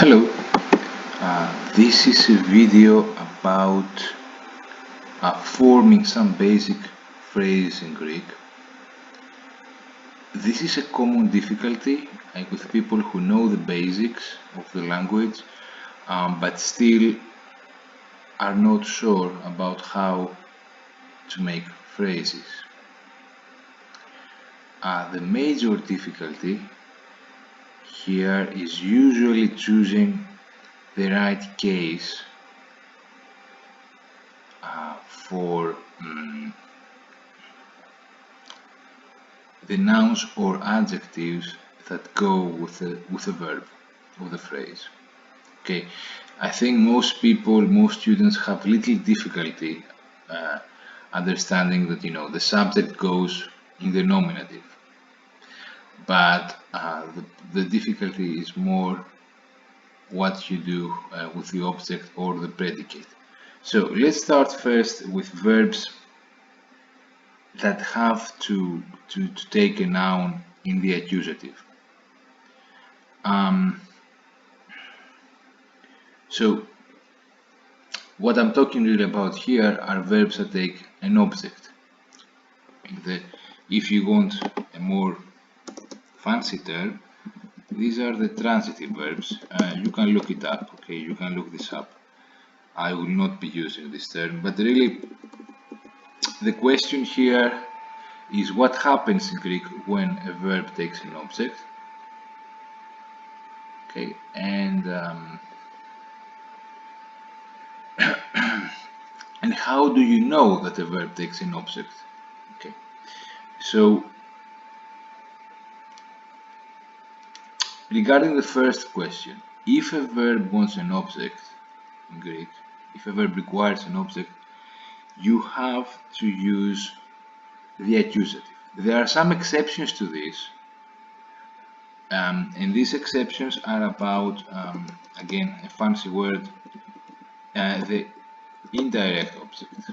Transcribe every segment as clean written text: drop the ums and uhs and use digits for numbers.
Hello, this is a video about forming some basic phrases in Greek. This is a common difficulty with people who know the basics of the language but still are not sure about how to make phrases. The major difficulty here is usually choosing the right case for the nouns or adjectives that go with the verb of the phrase. Okay, I think most people, most students have little difficulty understanding that the subject goes in the nominative, but the difficulty is more what you do with the object or the predicate. So let's start first with verbs that have to take a noun in the accusative. So what I'm talking really about here are verbs that take an object. If you want a more fancy term, these are the transitive verbs. You can look it up, okay? You can look this up. I will not be using this term, but really the question here is what happens in Greek when a verb takes an object. Okay, and and how do you know that a verb takes an object? Okay, so regarding the first question, if a verb wants an object in Greek, if a verb requires an object, you have to use the accusative. There are some exceptions to this, and these exceptions are about, again, a fancy word, the indirect object.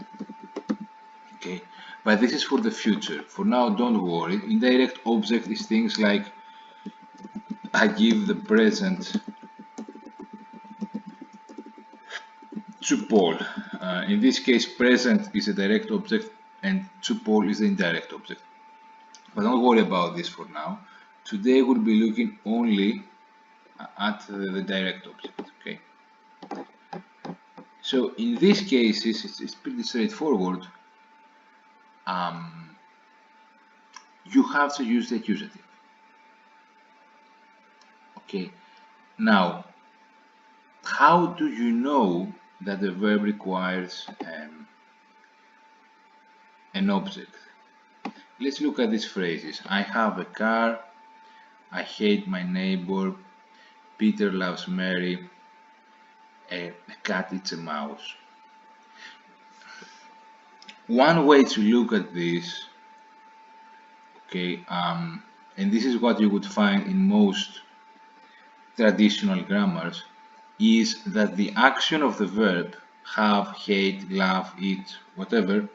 Okay, but this is for the future. For now, don't worry. Indirect object is things like I give the present to Paul. In this case, present is a direct object and to Paul is the indirect object. But don't worry about this for now. Today we'll be looking only at the direct object. Okay. So in these cases, it's pretty straightforward. You have to use the accusative. Okay. Now, how do you know that the verb requires an object? Let's look at these phrases. I have a car, I hate my neighbor, Peter loves Mary, a cat eats a mouse. One way to look at this, okay, and this is what you would find in most traditional grammars, is that the action of the verb have, hate, love, eat, whatever,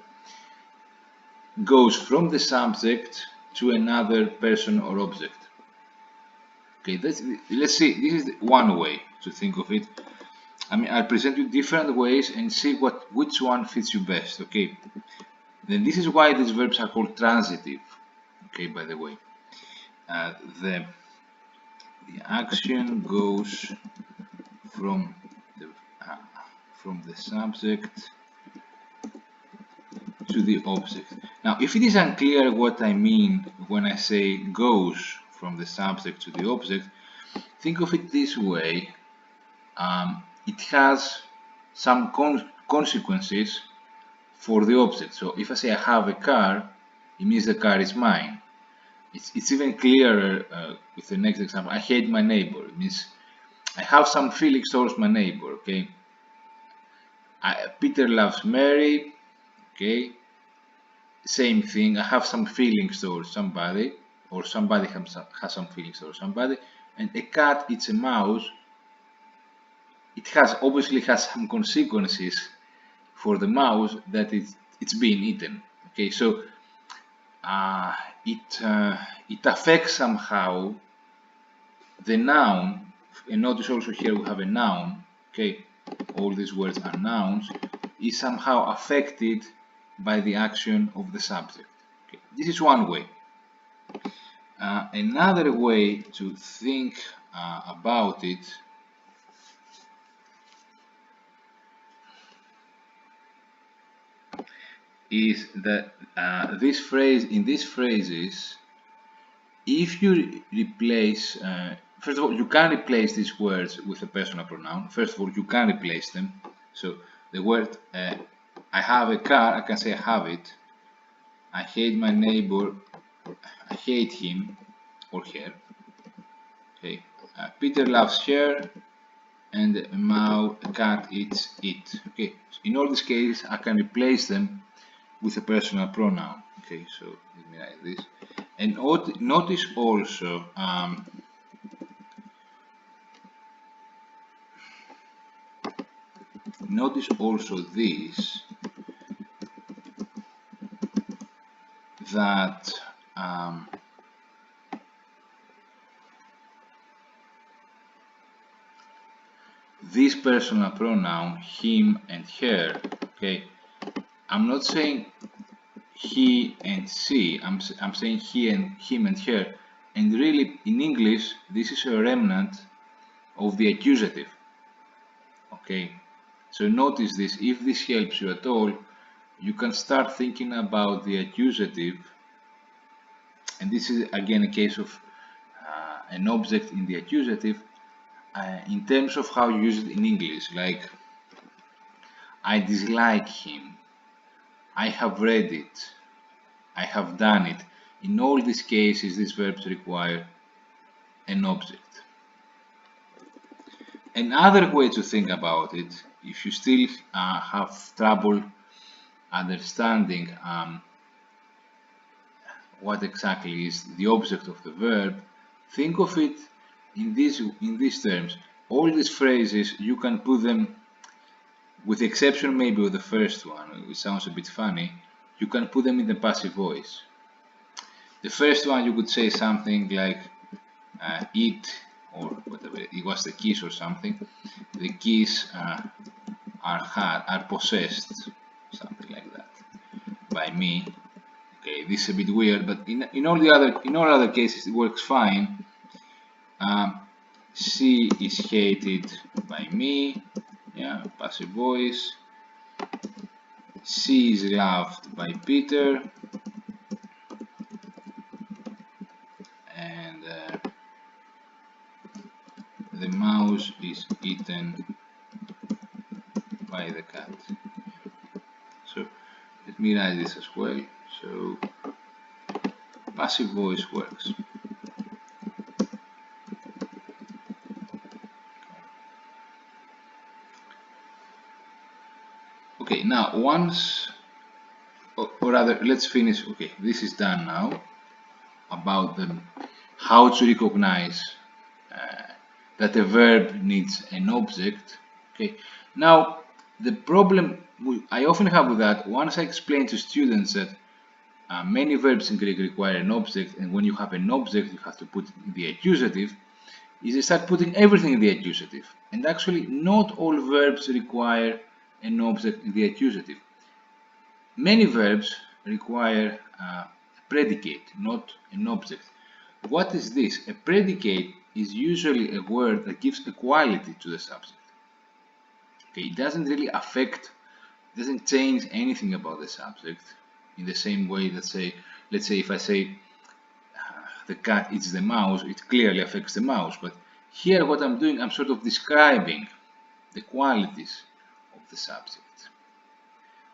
goes from the subject to another person or object. Okay, let's see, this is one way to think of it. I mean, I'll present you different ways and see which one fits you best, okay? Then this is why these verbs are called transitive, okay, by the way. The action goes from the subject to the object. Now, if it is unclear what I mean when I say goes from the subject to the object, think of it this way. It has some consequences for the object. So if I say I have a car, it means the car is mine. It's even clearer with the next example. I hate my neighbor. It means I have some feelings towards my neighbor. Okay. Peter loves Mary. Okay. Same thing. I have some feelings towards somebody, or somebody has some feelings towards somebody. And a cat eats a mouse. It obviously has some consequences for the mouse that it's being eaten. Okay, so it affects somehow the noun and notice also here we have a noun, okay, all these words are nouns, is somehow affected by the action of the subject. Okay. This is one way. Another way to think about it is that this phrase, in these phrases, if you replace, first of all, you can replace these words with a personal pronoun. First of all, you can replace them. So the word I have a car, I can say I have it. I hate my neighbor, I hate him or her. Okay. Peter loves her, and a cat eats it. Okay. So in all these cases, I can replace them with a personal pronoun. Okay. So let me write this. And notice also this, that this personal pronoun, him and her, okay, I'm not saying he and she, I'm saying he and him and her, and really in English this is a remnant of the accusative. Okay, so notice this. If this helps you at all, you can start thinking about the accusative, and this is again a case of an object in the accusative in terms of how you use it in English, like I dislike him, I have read it, I have done it. In all these cases, these verbs require an object. Another way to think about it, if you still have trouble understanding what exactly is the object of the verb, think of it in these terms. All these phrases, you can put them, with the exception maybe of the first one, which sounds a bit funny, you can put them in the passive voice. The first one, you could say something like it, or whatever, it was the keys or something. The keys are possessed, something like that, by me. Okay, this is a bit weird, but in all other cases it works fine. She is hated by me, yeah, passive voice. She is loved by Peter, and the mouse is eaten by the cat. So let me write this as well. So passive voice works. Okay, now once, or rather, let's finish. Okay, this is done now about how to recognize that a verb needs an object. Okay, now the problem I often have with that, once I explain to students that many verbs in Greek require an object, and when you have an object, you have to put the accusative, is they start putting everything in the accusative. And actually, not all verbs require an object in the accusative. Many verbs require a predicate, not an object. What is this? A predicate is usually a word that gives a quality to the subject. Okay, it doesn't really affect, doesn't change anything about the subject in the same way that, let's say if I say the cat eats the mouse, it clearly affects the mouse. But here what I'm doing, I'm sort of describing the qualities of the subject.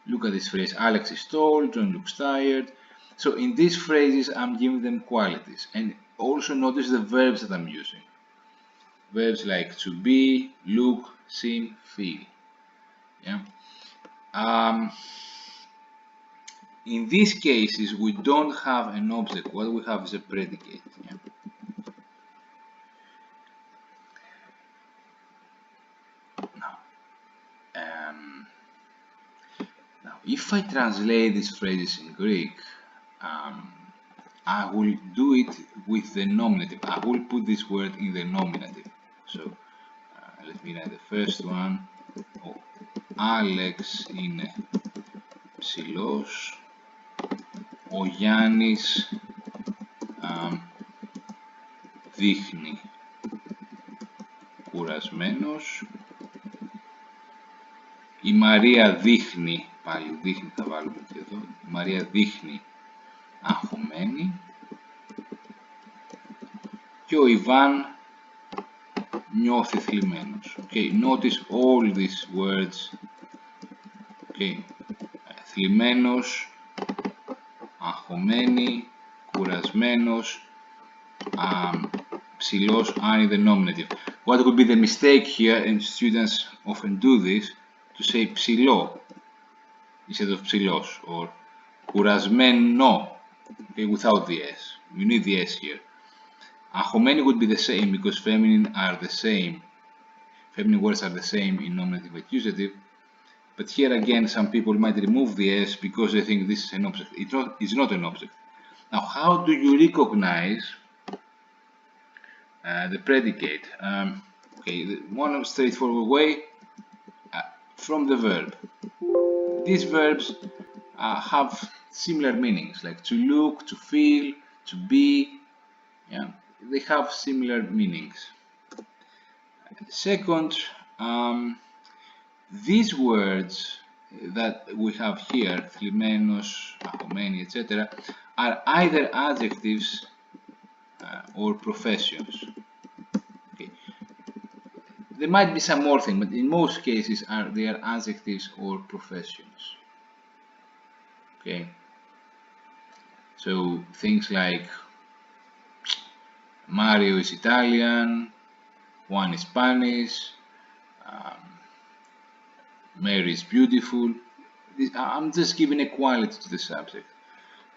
Look at this phrase, Alex is tall, John looks tired. So in these phrases, I'm giving them qualities. And also notice the verbs that I'm using. Verbs like to be, look, seem, feel. Yeah. In these cases, we don't have an object. What we have is a predicate. Yeah? Now, if I translate these phrases in Greek, I will do it with the nominative. I will put this word in the nominative. So let me write the first one. Ο Άλεξ είναι ψηλός. Ο Γιάννης δείχνει κουρασμένος. Η Μαρία δείχνει, πάλι δείχνει θα βάλουμε και εδώ, η Μαρία δείχνει αγχωμένη. Και ο Ιβάν νιώθει θλιμμένος. Okay, notice all these words. Okay, θλιμμένος, αγχωμένη, κουρασμένος, ψηλός, αν είναι the nominative. What would be the mistake here, and students often do this, to say ψηλό instead of ψηλός, or κουρασμένο, okay, without the S. You need the S here. Αγχωμένη would be the same because feminine are the same. Feminine words are the same in nominative and accusative. But here again, some people might remove the S because they think this is an object. It's not an object. Now, how do you recognize the predicate? Okay, one straightforward way, from the verb. These verbs have similar meanings, like to look, to feel, to be. Yeah, they have similar meanings. Second, these words that we have here, θλιμμένος, αγχωμένη, etc., are either adjectives or professions. Okay. There might be some more things, but in most cases they are adjectives or professions. Okay. So things like Mario is Italian, Juan is Spanish, Mary is beautiful. I'm just giving a quality to the subject.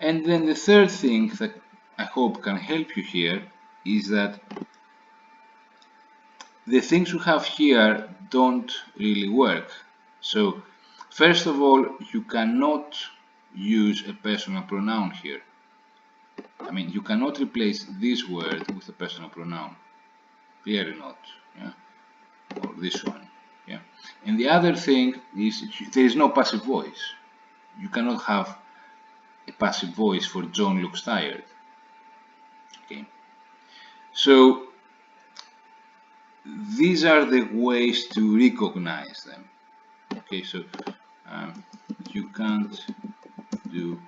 And then the third thing that I hope can help you here is that the things we have here don't really work. So first of all, you cannot use a personal pronoun here. I mean, you cannot replace this word with a personal pronoun. Clearly not. Yeah? Or this one. Yeah. And the other thing is there is no passive voice. You cannot have a passive voice for John looks tired. Okay. So these are the ways to recognize them. Okay, so you can't do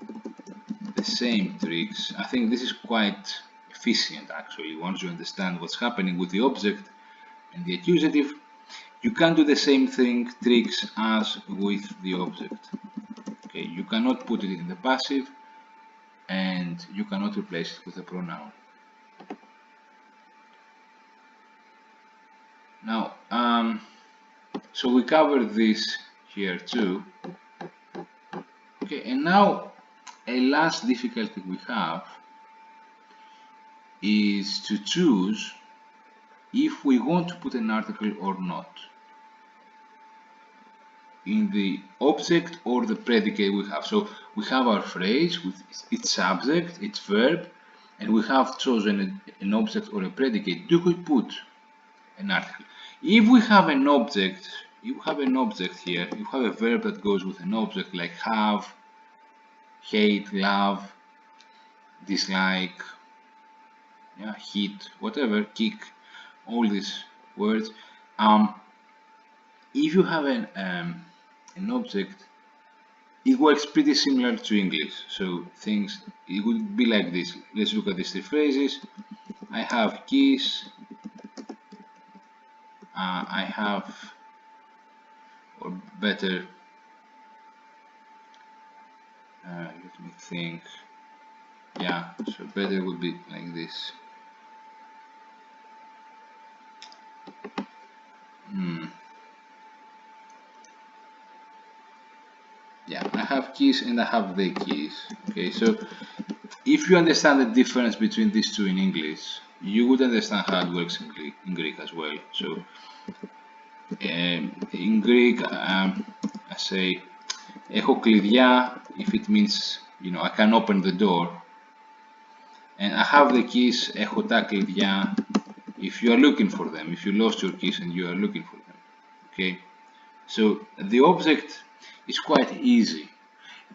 the same tricks. I think this is quite efficient actually once you understand what's happening with the object and the accusative. You can't do the same tricks as with the object. Okay, you cannot put it in the passive and you cannot replace it with a pronoun. Now, so we covered this here too. Okay, and now a last difficulty we have is to choose if we want to put an article or not in the object or the predicate we have. So we have our phrase with its subject, its verb, and we have chosen an object or a predicate. Do we put an article? If we have an object, here, you have a verb that goes with an object like have, hate, love, dislike, yeah, hit, whatever, kick, all these words. If you have an object, it works pretty similar to English. So it would be like this. Let's look at these three phrases. I have keys. I have, or better, let me think. Yeah, so better would be like this. Yeah, I have keys and I have the keys. Okay, so if you understand the difference between these two in English, you would understand how it works in Greek as well. So in Greek, I say έχω κλειδιά if it means, you know, I can open the door, and I have the keys, έχω τα κλειδιά, if if you are looking for them, if you lost your keys and you are looking for them. Okay, so the object is quite easy.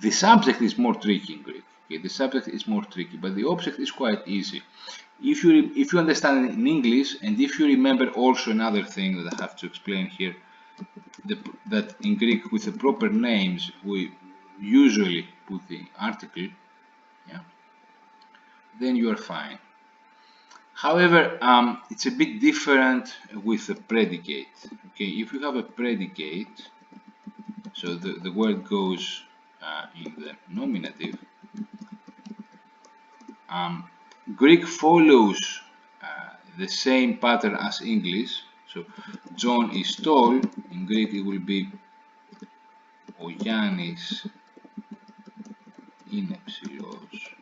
The subject is more tricky in Greek. Okay, the subject is more tricky, but the object is quite easy. If you understand it in English, and if you remember also another thing that I have to explain here, that in Greek with the proper names we usually put the article, yeah, then you are fine. However, it's a bit different with the predicate. Okay, if you have a predicate, so the word goes in the nominative, Greek follows the same pattern as English. So John is tall, in Greek it will be ο Γιάννης είναι ψηλός,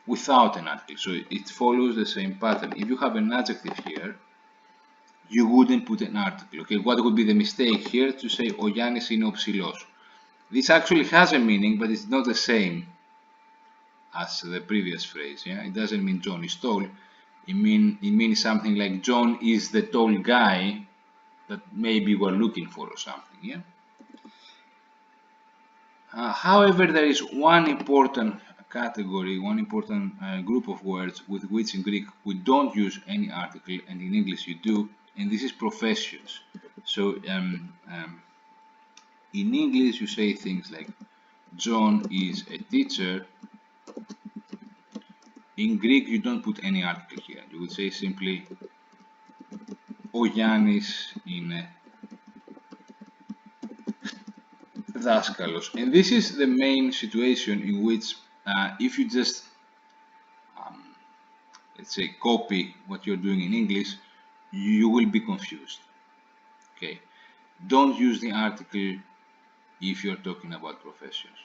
without an adjective. So it follows the same pattern. If you have an adjective here, you wouldn't put an article. Okay, what would be the mistake here? To say ο Γιάννης είναι ο ψηλός. This actually has a meaning, but it's not the same as the previous phrase. Yeah, it doesn't mean John is tall. It means something like John is the tall guy that maybe we're looking for or something. Yeah. However, there is one important category, one important group of words with which in Greek we don't use any article, and in English you do, and this is professions. So in English you say things like John is a teacher. In Greek you don't put any article here. You would say simply ο Γιάννης είναι δάσκαλος. And this is the main situation in which if you just let's say copy what you're doing in English, you will be confused. Okay, don't use the article if you're talking about professions.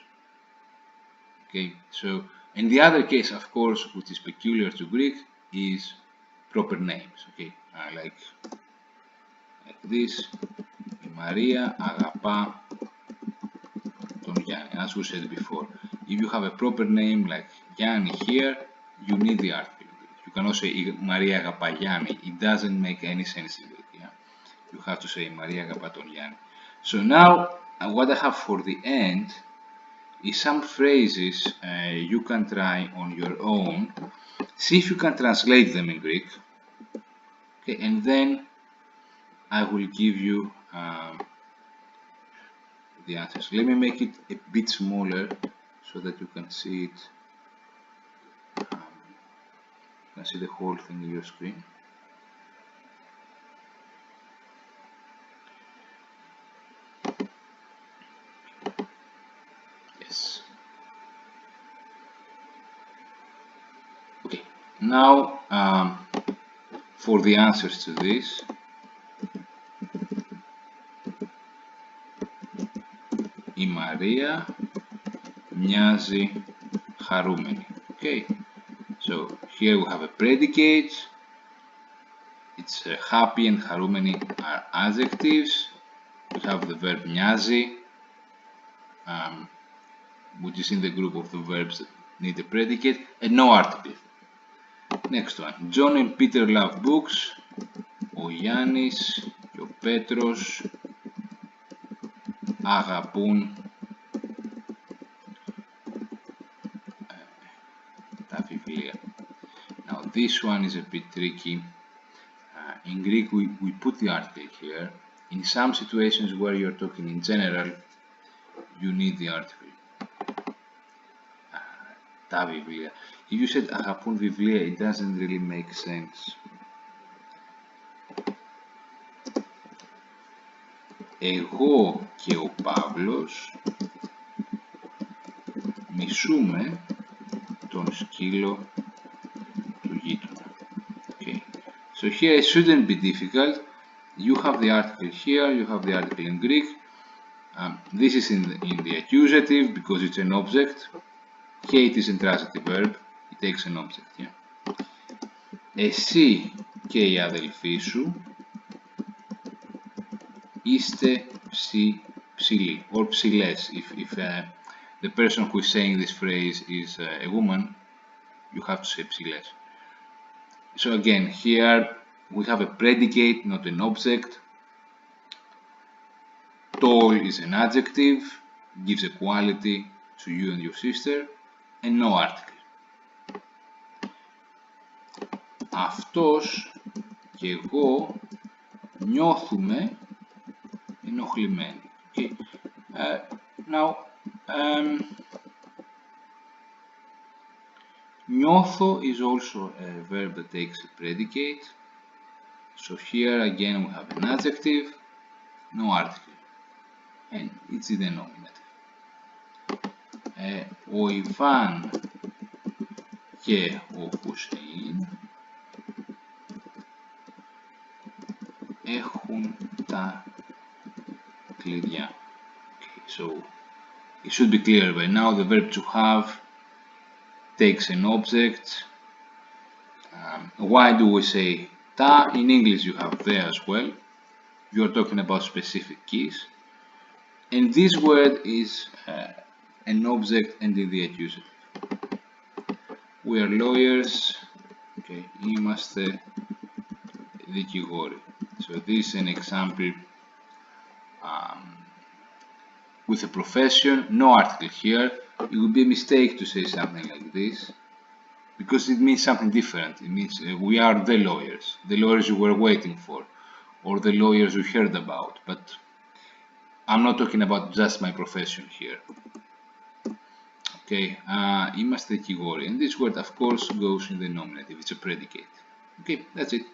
Okay, so in the other case, of course, which is peculiar to Greek, is proper names. Okay, like this, η Μαρία αγαπά τον Γιάννη, as we said before. If you have a proper name like Gianni here, you need the article. You cannot say Maria αγαπά Gianni. It doesn't make any sense in Greek. Yeah? You have to say Maria αγαπά τον Gianni. So now, what I have for the end is some phrases you can try on your own. See if you can translate them in Greek. Okay, and then I will give you the answers. Let me make it a bit smaller so that you can see it. You can see the whole thing in your screen. Yes. Okay. Now for the answers to this. Η Μαρία μοιάζει χαρούμενη. Okay, so here we have a predicate. It's happy and χαρούμενη are adjectives. We have the verb μοιάζει, which is in the group of the verbs that need a predicate, and no article. Next one. John and Peter love books. Ο Γιάννης και ο Πέτρος αγαπούν τα βιβλία. Now this one is a bit tricky. In Greek we put the article here. In some situations where you're talking in general, you need the article. Τα βιβλία. If you said αγαπούν βιβλία, it doesn't really make sense. Εγώ και ο Παύλος μισούμε τον σκύλο του γείτονα. Okay. So here it shouldn't be difficult. You have the article here, you have the article in Greek. This is in the accusative because it's an object. Hate is a transitive verb. It takes an object. Yeah. Εσύ και η αδελφή σου είστε ψηλοί or ψηλές. If the person who is saying this phrase is a woman, you have to say ψηλές. So again, here we have a predicate, not an object. Tall is an adjective, gives a quality to you and your sister, and no article. Αυτός και εγώ νιώθουμε ενοχλημένοι. Okay. Now, νιώθω is also a verb that takes a predicate. So here again we have an adjective, no article, and it's in the nominative. Ο Ιβάν και ο Χουσέιν έχουν τα κλειδιά. Okay, so it should be clear by now. The verb to have takes an object. Why do we say ta? In English you have there as well. You are talking about specific keys. And this word is an object and the accusative. We are lawyers. Okay, είμαστε δικηγόροι. So this is an example with a profession, no article here. It would be a mistake to say something like this because it means something different. It means we are the lawyers you were waiting for, or the lawyers you heard about. But I'm not talking about just my profession here. Okay, είμαστε δικηγόροι. And this word, of course, goes in the nominative. It's a predicate. Okay, that's it.